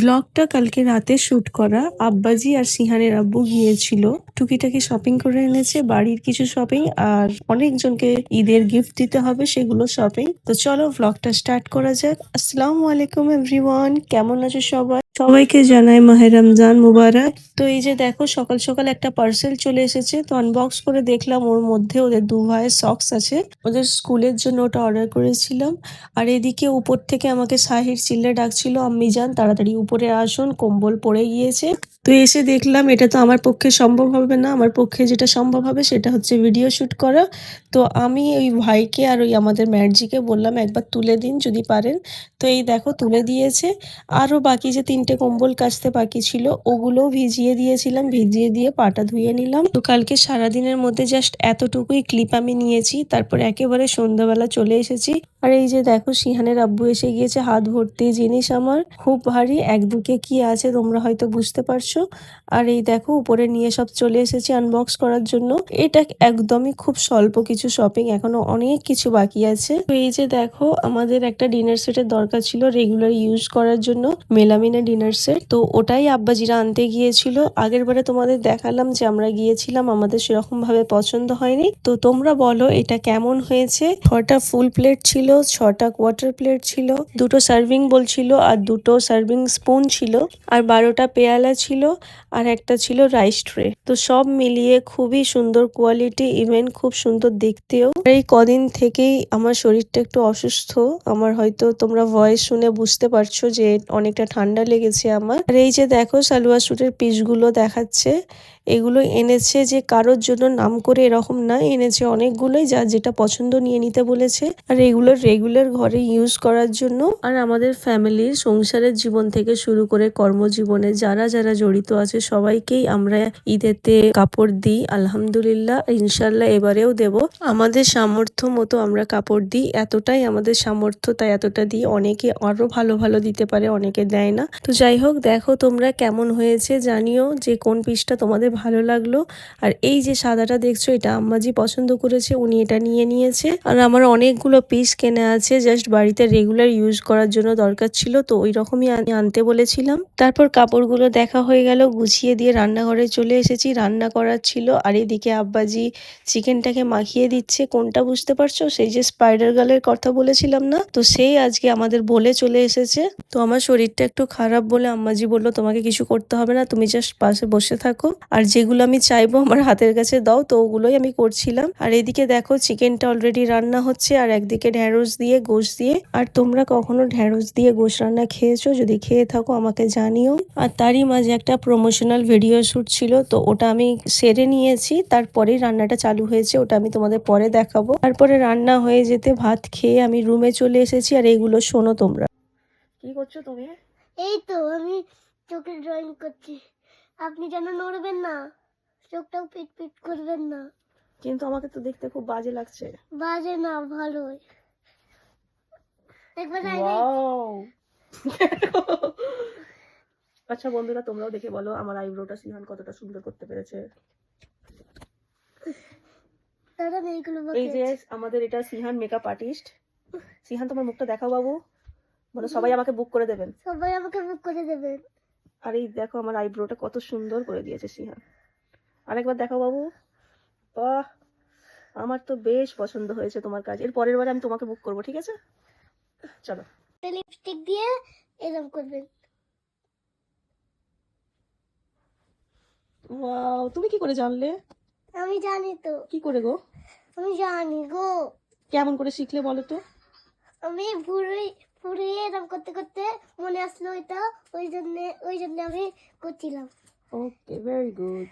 ব্লগটা কালকে রাতে শুট করা। আব্বাজি আর সিহানের আব্বু গিয়েছিল, টুকিটাকি শপিং করে এনেছে, বাড়ির কিছু শপিং আর অনেকজনকে ঈদের গিফট দিতে হবে সেগুলো শপিং। তো চলো ব্লগটা স্টার্ট করা যাক। আসসালামু আলাইকুম এভরিওয়ান, কেমন আছো সবাই? সবাইকে জানাই মাহে রমজান মুবারক। তো এই যে দেখো সকাল সকাল একটা পার্সেল চলে এসেছে, তো আনবক্স করে দেখলাম ওর মধ্যে ওদের দু ভাইয়ের সক্স আছে, ওদের স্কুলের জন্য ওটা অর্ডার করেছিলাম। আর এদিকে উপর থেকে আমাকে সাহির চিল্লে ডাকছিল, আম্মি যান তাড়াতাড়ি উপরে আসুন, কম্বল পড়ে গিয়েছে। তো এসে দেখলাম এটা তো আমার পক্ষে সম্ভব হবে না, আমার পক্ষে যেটা সম্ভব হবে সেটা হচ্ছে ভিডিও শুট করা। তো আমি ওই ভাইকে আর ওই আমাদের ম্যাডজিকে বললাম একবার তুলে দিন যদি পারেন। তো এই দেখো তুলে দিয়েছে। আরও বাকি যে 3টে কম্বল কাচতে বাকি ছিল ওগুলোও ভিজিয়ে দিয়েছিলাম, ভিজিয়ে দিয়ে পাটা ধুয়ে নিলাম। তো কালকে সারাদিনের মধ্যে জাস্ট এতটুকুই ক্লিপ আমি নিয়েছি, তারপর একেবারে সন্ধ্যাবেলা চলে এসেছি। আর এই যে দেখো সিহানের আব্বু এসে গিয়েছে, হাত ভর্তি জিনিস, আমার খুব ভারী, একদিকে কি আছে তোমরা হয়তো বুঝতে পারছো। আর এই দেখো উপরে নিয়ে সব চলে এসেছি আনবক্স করার জন্য। এটা একদমই খুব স্বল্প কিছু শপিং, এখনো অনেক কিছু বাকি আছে। তো এই যে দেখো আমাদের একটা ডিনার সেটের দরকার ছিল রেগুলার ইউজ করার জন্য, মেলামিনের ডিনার সেট। তো ওটাই আব্বাজিরা আনতে গিয়েছিল। আগের বারে তোমাদের দেখালাম যে আমরা গিয়েছিলাম, আমাদের সেরকম ভাবে পছন্দ হয়নি। তো তোমরা বলো এটা কেমন হয়েছে। 6টা ফুল প্লেট ছিল, 6টা কোয়ার্টার প্লেট ছিল, 2টো সার্ভিং বোল ছিল আর 2টো সার্ভিং স্পুন ছিল, আর 12টা পেয়ালা ছিল, আর একটা ছিল রাইস ট্রে। তো সব মিলিয়ে খুবই সুন্দর কোয়ালিটি, ইভেন খুব সুন্দর দেখতেও। এই কদিন থেকেই আমার শরীরটা একটু অসুস্থ, আমার হয়তো তোমরা ভয়েস শুনে বুঝতে পারছো যে অনেকটা ঠান্ডা লেগেছে আমার। আর এই যে দেখো সালোয়ার স্যুটের পিসগুলো দেখাচ্ছে, এগুলো এনেছে যে কারোর জন্য নাম করে এরকম না, এনেছে অনেকগুলোই, যার যেটা পছন্দ নিয়ে নিতে বলেছে। আর এগুলো রেগুলার ঘরে ইউজ করার জন্য। আর আমাদের ফ্যামিলির সংসারের জীবন থেকে শুরু করে কর্মজীবনে যারা যারা জড়িত আছে সবাইকেই আমরা ঈদেতে কাপড় দিই আলহামদুলিল্লাহ, ইনশাল্লাহ এবারেও দেব। আমাদের সামর্থ্য মতো আমরা কাপড় দিই, এতটাই আমাদের সামর্থ্য তাই এতটা দিই। অনেকে আরো ভালো ভালো দিতে পারে, অনেকে দেয় না। তো যাই হোক দেখো তোমরা কেমন হয়েছে জানিও, যে কোন পিসটা তোমাদের ভালো লাগলো। আর এই যে সাদাটা দেখছো এটা আম্মাজি পছন্দ করেছে, উনি এটা নিয়ে নিয়েছে। আর আমার অনেকগুলো পিস কেনা আছে, জাস্ট বাড়িতে রেগুলার ইউজ করার জন্য দরকার ছিল, তো ওই রকমই আনতে বলেছিলাম। তারপর কাপড়গুলো দেখা হয়ে গেল, গুছিয়ে দিয়ে রান্নাঘরে চলে এসেছি, রান্না করার ছিল। আর এদিকে আব্বাজি চিকেনটাকে মাখিয়ে দিচ্ছে, কোনটা বুঝতে পারছো, সেই যে স্পাইডার গার্লের কথা বলেছিলাম না, তো সেই আজকে আমাদের বলে চলে এসেছে। তো আমার শরীরটা একটু খারাপ বলে আম্মাজি বললো তোমাকে কিছু করতে হবে না, তুমি জাস্ট পাশে বসে থাকো, আর যেগুলো আমি চাইবো আমার হাতের কাছে দাও। তো ওগুলোই আমি করছিলাম। আর এদিকে দেখো চিকেনটা অলরেডি রান্না হচ্ছে, আর একদিকে ঢ্যাঁড়স দিয়ে গোশ দিয়ে। আর তোমরা কখনো ঢ্যাঁড়স দিয়ে গোশ রান্না খেয়েছো? যদি খেয়ে থাকো আমাকে জানিও। আর তারই মাঝে একটা প্রমোশনাল ভিডিও শুট ছিল, তো ওটা আমি সেরে নিয়েছি, তারপরেই রান্নাটা চালু হয়েছে, ওটা আমি তোমাদের পরে দেখাবো। তারপরে রান্না হয়ে যেতে ভাত খেয়ে আমি রুমে চলে এসেছি। আর এইগুলো শোনো তোমরা। কি করছো তুমি? এই তো আমি চোখে ড্রয়িং করছি। আপনি যেন নড়বেন না, চোখটাও পিট পিট করবেন না। কিন্তু আমাকে তো দেখতে খুব বাজে লাগছে। বাজে না, ভালোই। একবার ওয়াও আচ্ছা বন্ধুরা তোমরাও দেখে বলো আমার আইব্রোটা সিহান কতটা সুন্দর করতে পেরেছে। এই যে আমাদের এটা সিহান মেকআপ আর্টিস্ট। সিহান তোমার মুখটা দেখাও বাবু, বলো সবাই আমাকে বুক করে দেবেন। সবাই আমাকে বুক করে দেবেন। আর এই দেখো আমার আইব্রোটা কত সুন্দর করে দিয়েছে সিহান। আরেকবার দেখাও বাবু। বাহ, আমার তো বেশ পছন্দ হয়েছে তোমার কাজ। এর পরের বারে আমি তোমাকে বুক করবো, ঠিক আছে? চলো। লিপস্টিক দিয়ে এরকম করবেন। ওয়াও, তুমি কি করে জানলে? আমি জানি তো। কি করে গো? আমি জানি গো। কেমন করে শিখলে বলো তো? আমি পুরুই এরকম করতে করতে মনে আসলো এটা, ওই জন্য আমি করছিলাম। ওকে, ভেরি গুড।